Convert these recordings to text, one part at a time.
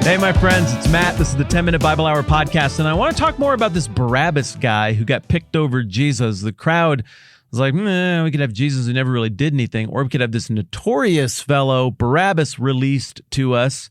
Hey, my friends, it's Matt. This is the 10-Minute Bible Hour podcast, and I want to talk more about this Barabbas guy who got picked over Jesus. The crowd was like, we could have Jesus who never really did anything, or we could have this notorious fellow, Barabbas, released to us.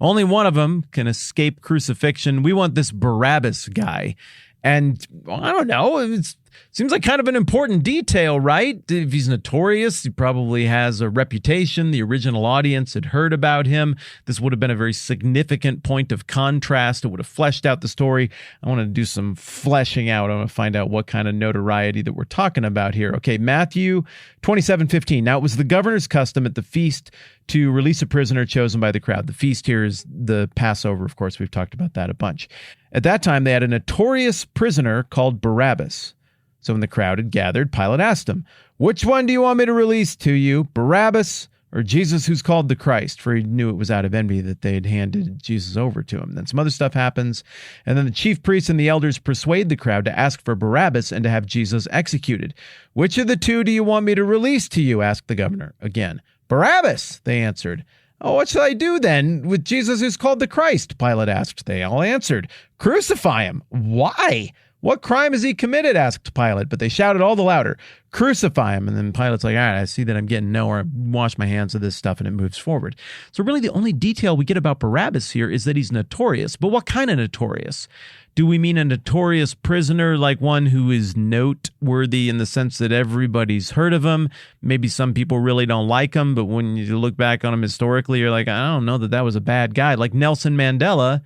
Only one of them can escape crucifixion. We want this Barabbas guy. And I don't know, it seems like kind of an important detail, right? If he's notorious, he probably has a reputation. The original audience had heard about him. This would have been a very significant point of contrast. It would have fleshed out the story. I want to do some fleshing out. I want to find out what kind of notoriety that we're talking about here. Okay, Matthew 27:15. Now, it was the governor's custom at the feast to release a prisoner chosen by the crowd. The feast here is the Passover, of course. We've talked about that a bunch. At that time, they had a notorious prisoner called Barabbas. So when the crowd had gathered, Pilate asked him, "Which one do you want me to release to you, Barabbas or Jesus who's called the Christ?" For he knew it was out of envy that they'd handed Jesus over to him. Then some other stuff happens, and then the chief priests and the elders persuade the crowd to ask for Barabbas and to have Jesus executed. "Which of the two do you want me to release to you?" asked the governor. Again, "Barabbas," they answered. "Oh, what shall I do then with Jesus who's called the Christ?" Pilate asked. They all answered, "Crucify him." "Why? What crime has he committed?" asked Pilate. But they shouted all the louder, "Crucify him." And then Pilate's like, "All right, I see that I'm getting nowhere. Wash my hands of this stuff," and it moves forward. So really the only detail we get about Barabbas here is that he's notorious. But what kind of notorious? Do we mean a notorious prisoner, like one who is noteworthy in the sense that everybody's heard of him? Maybe some people really don't like him, but when you look back on him historically, you're like, I don't know that was a bad guy. Like Nelson Mandela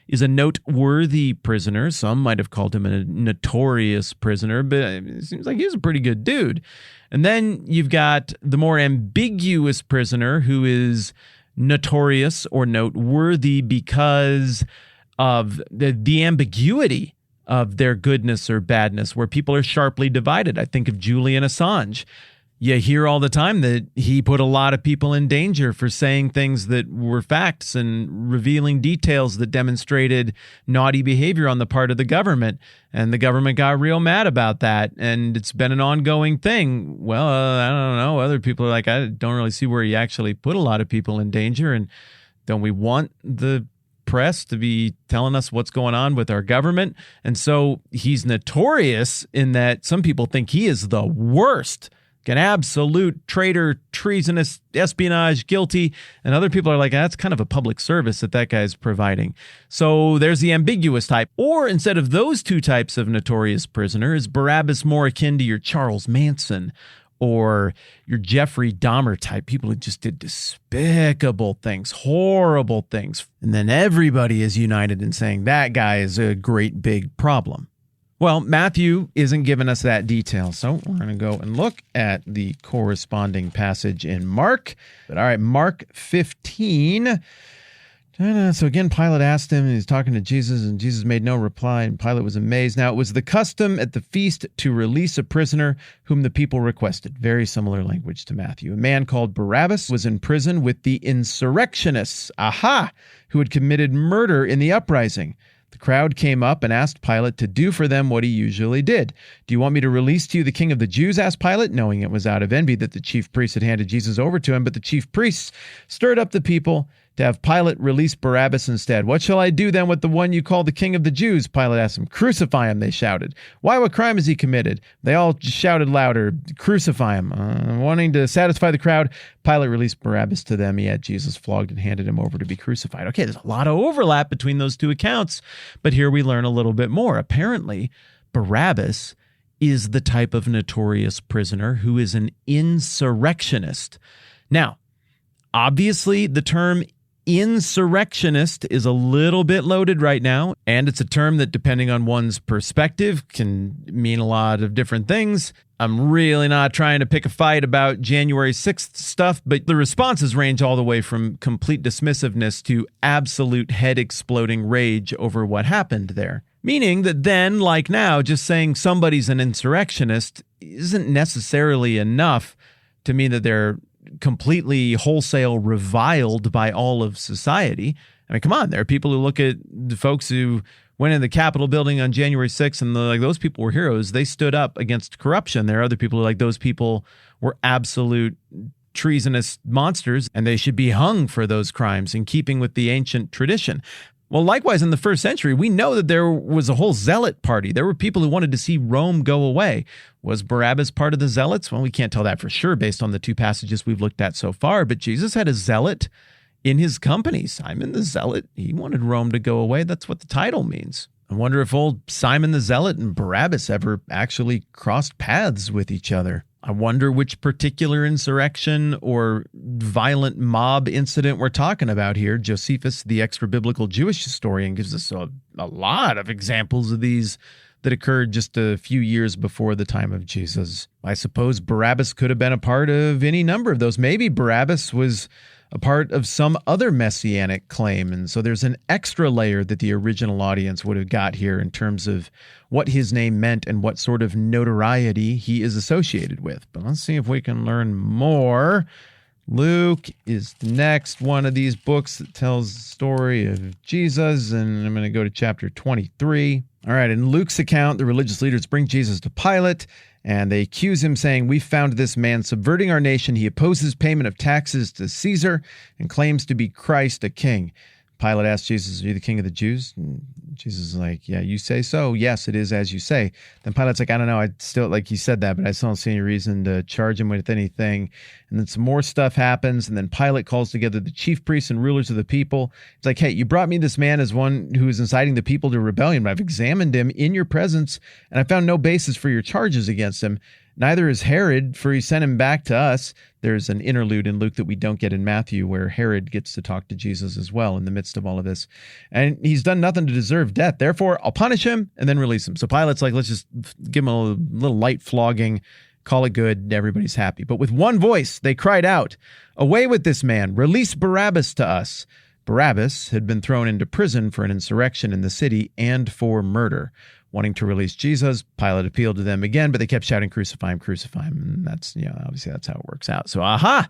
is a noteworthy prisoner. Some might have called him a notorious prisoner, but it seems like he's a pretty good dude. And then you've got the more ambiguous prisoner who is notorious or noteworthy because of the ambiguity of their goodness or badness, where people are sharply divided. I think of Julian Assange. You hear all the time that he put a lot of people in danger for saying things that were facts and revealing details that demonstrated naughty behavior on the part of the government. And the government got real mad about that. And it's been an ongoing thing. Well, I don't know. Other people are like, I don't really see where he actually put a lot of people in danger. And don't we want the press to be telling us what's going on with our government? And so he's notorious in that some people think he is the worst, an absolute traitor, treasonous, espionage, guilty. And other people are like, that's kind of a public service that guy's providing. So there's the ambiguous type. Or instead of those two types of notorious prisoner, is Barabbas more akin to your Charles Manson or your Jeffrey Dahmer type, people who just did despicable things, horrible things. And then everybody is united in saying that guy is a great big problem. Well, Matthew isn't giving us that detail, so we're going to go and look at the corresponding passage in Mark. But all right, Mark 15. So again, Pilate asked him, and he's talking to Jesus, and Jesus made no reply, and Pilate was amazed. Now, it was the custom at the feast to release a prisoner whom the people requested. Very similar language to Matthew. A man called Barabbas was in prison with the insurrectionists, who had committed murder in the uprising. The crowd came up and asked Pilate to do for them what he usually did. "Do you want me to release to you the king of the Jews?" asked Pilate, knowing it was out of envy that the chief priests had handed Jesus over to him. But the chief priests stirred up the people to have Pilate release Barabbas instead. "What shall I do then with the one you call the king of the Jews?" Pilate asked him. "Crucify him," they shouted. "Why? What crime has he committed?" They all shouted louder, "Crucify him." Wanting to satisfy the crowd, Pilate released Barabbas to them. He had Jesus flogged and handed him over to be crucified. Okay, there's a lot of overlap between those two accounts, but here we learn a little bit more. Apparently, Barabbas is the type of notorious prisoner who is an insurrectionist. Now, obviously, the term insurrectionist is a little bit loaded right now, and it's a term that, depending on one's perspective, can mean a lot of different things. I'm really not trying to pick a fight about January 6th stuff, but the responses range all the way from complete dismissiveness to absolute head-exploding rage over what happened there. Meaning that then, like now, just saying somebody's an insurrectionist isn't necessarily enough to mean that they're completely wholesale reviled by all of society. I mean, come on, there are people who look at the folks who went in the Capitol building on January 6th and like those people were heroes. They stood up against corruption. There are other people who like those people were absolute treasonous monsters, and they should be hung for those crimes in keeping with the ancient tradition. Well, likewise, in the first century, we know that there was a whole zealot party. There were people who wanted to see Rome go away. Was Barabbas part of the zealots? Well, we can't tell that for sure based on the two passages we've looked at so far, but Jesus had a zealot in his company. Simon the Zealot, he wanted Rome to go away. That's what the title means. I wonder if old Simon the Zealot and Barabbas ever actually crossed paths with each other. I wonder which particular insurrection or violent mob incident we're talking about here. Josephus, the extra-biblical Jewish historian, gives us a lot of examples of these that occurred just a few years before the time of Jesus. I suppose Barabbas could have been a part of any number of those. Maybe Barabbas was a part of some other messianic claim. And so there's an extra layer that the original audience would have got here in terms of what his name meant and what sort of notoriety he is associated with. But let's see if we can learn more. Luke is the next one of these books that tells the story of Jesus, and I'm going to go to chapter 23. All right, in Luke's account, the religious leaders bring Jesus to Pilate, and they accuse him, saying, "We found this man subverting our nation. He opposes payment of taxes to Caesar and claims to be Christ, a king." Pilate asked Jesus, "Are you the king of the Jews?" And Jesus is like, "Yeah, you say so. Yes, it is as you say." Then Pilate's like, "I don't know. I still, like, he said that, but I still don't see any reason to charge him with anything." And then some more stuff happens. And then Pilate calls together the chief priests and rulers of the people. It's like, "Hey, you brought me this man as one who is inciting the people to rebellion, but I've examined him in your presence, and I found no basis for your charges against him. Neither is Herod, for he sent him back to us." There's an interlude in Luke that we don't get in Matthew where Herod gets to talk to Jesus as well in the midst of all of this. "And he's done nothing to deserve death. Therefore, I'll punish him and then release him." So Pilate's like, let's just give him a little light flogging, call it good, everybody's happy. But with one voice, they cried out, "Away with this man! Release Barabbas to us!" Barabbas had been thrown into prison for an insurrection in the city and for murder. Wanting to release Jesus, Pilate appealed to them again, but they kept shouting, "Crucify him, crucify him." And that's, obviously that's how it works out. So, a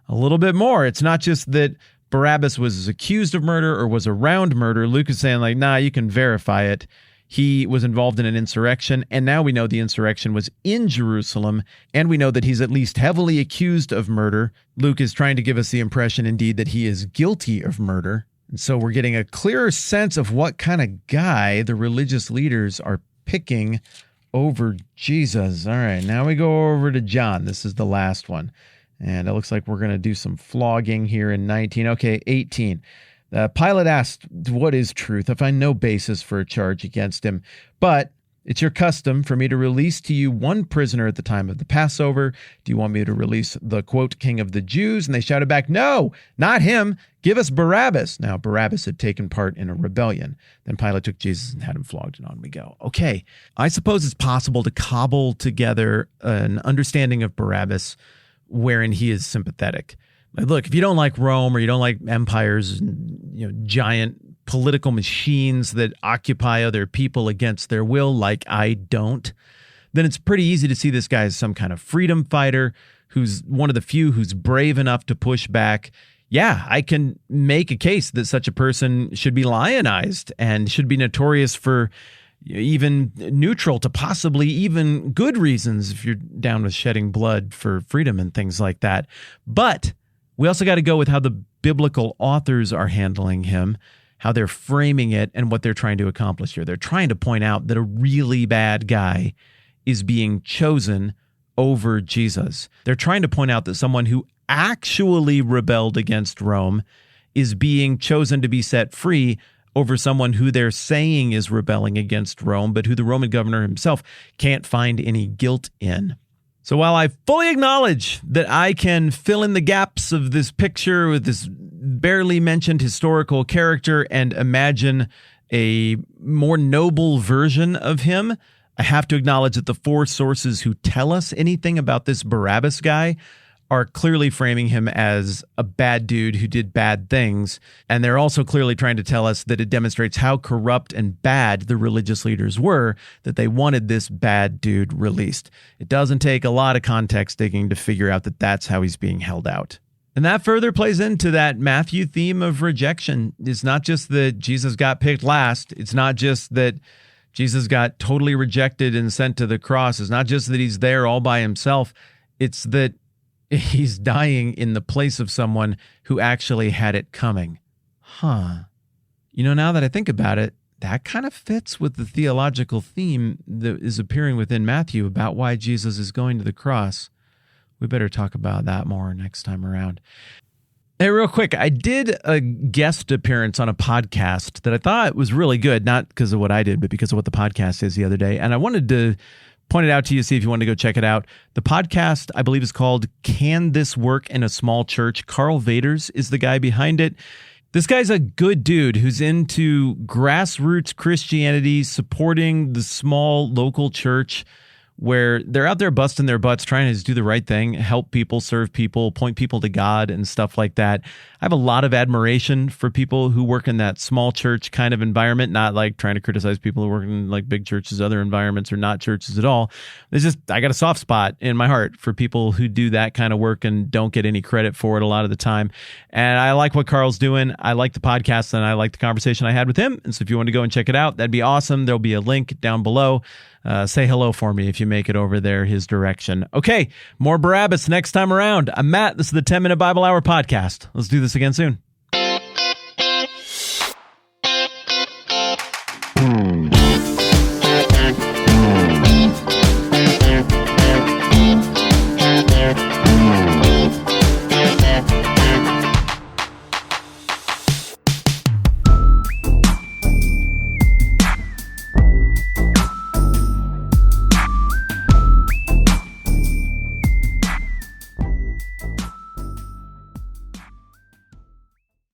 little bit more. It's not just that Barabbas was accused of murder or was around murder. Luke is saying, like, nah, you can verify it. He was involved in an insurrection, and now we know the insurrection was in Jerusalem, and we know that he's at least heavily accused of murder. Luke is trying to give us the impression, indeed, that he is guilty of murder. And so we're getting a clearer sense of what kind of guy the religious leaders are picking over Jesus. All right, now we go over to John. This is the last one. And it looks like we're going to do some flogging here in 19. Okay, 18. Pilate asked, "What is truth? I find no basis for a charge against him. But it's your custom for me to release to you one prisoner at the time of the Passover. Do you want me to release the, quote, king of the Jews?" And they shouted back, "No, not him. Give us Barabbas." Now, Barabbas had taken part in a rebellion. Then Pilate took Jesus and had him flogged, and on we go. Okay, I suppose it's possible to cobble together an understanding of Barabbas wherein he is sympathetic. Like, look, if you don't like Rome or you don't like empires, giant political machines that occupy other people against their will, like I don't, then it's pretty easy to see this guy as some kind of freedom fighter who's one of the few who's brave enough to push back. Yeah, I can make a case that such a person should be lionized and should be notorious for even neutral to possibly even good reasons if you're down with shedding blood for freedom and things like that. But we also got to go with how the biblical authors are handling him, how they're framing it, and what they're trying to accomplish here. They're trying to point out that a really bad guy is being chosen over Jesus. They're trying to point out that someone who actually rebelled against Rome is being chosen to be set free over someone who they're saying is rebelling against Rome, but who the Roman governor himself can't find any guilt in. So while I fully acknowledge that I can fill in the gaps of this picture with this barely mentioned historical character and imagine a more noble version of him, I have to acknowledge that the four sources who tell us anything about this Barabbas guy are clearly framing him as a bad dude who did bad things. And they're also clearly trying to tell us that it demonstrates how corrupt and bad the religious leaders were, that they wanted this bad dude released. It doesn't take a lot of context digging to figure out that that's how he's being held out. And that further plays into that Matthew theme of rejection. It's not just that Jesus got picked last. It's not just that Jesus got totally rejected and sent to the cross. It's not just that he's there all by himself. It's that He's dying in the place of someone who actually had it coming. Now that I think about it, that kind of fits with the theological theme that is appearing within Matthew about why Jesus is going to the cross. We better talk about that more next time around. Hey, real quick, I did a guest appearance on a podcast that I thought was really good, not because of what I did, but because of what the podcast is the other day. And I wanted to point it out to you, see if you want to go check it out. The podcast, I believe, is called Can This Work in a Small Church? Carl Vaders is the guy behind it. This guy's a good dude who's into grassroots Christianity, supporting the small local church where they're out there busting their butts, trying to just do the right thing, help people, serve people, point people to God and stuff like that. I have a lot of admiration for people who work in that small church kind of environment, not like trying to criticize people who work in like big churches, other environments, or not churches at all. It's just, I got a soft spot in my heart for people who do that kind of work and don't get any credit for it a lot of the time. And I like what Carl's doing. I like the podcast and I like the conversation I had with him. And so if you want to go and check it out, that'd be awesome. There'll be a link down below. Say hello for me if you make it over there his direction. Okay, more Barabbas next time around. I'm Matt. This is the 10-Minute Bible Hour Podcast. Let's do this again soon.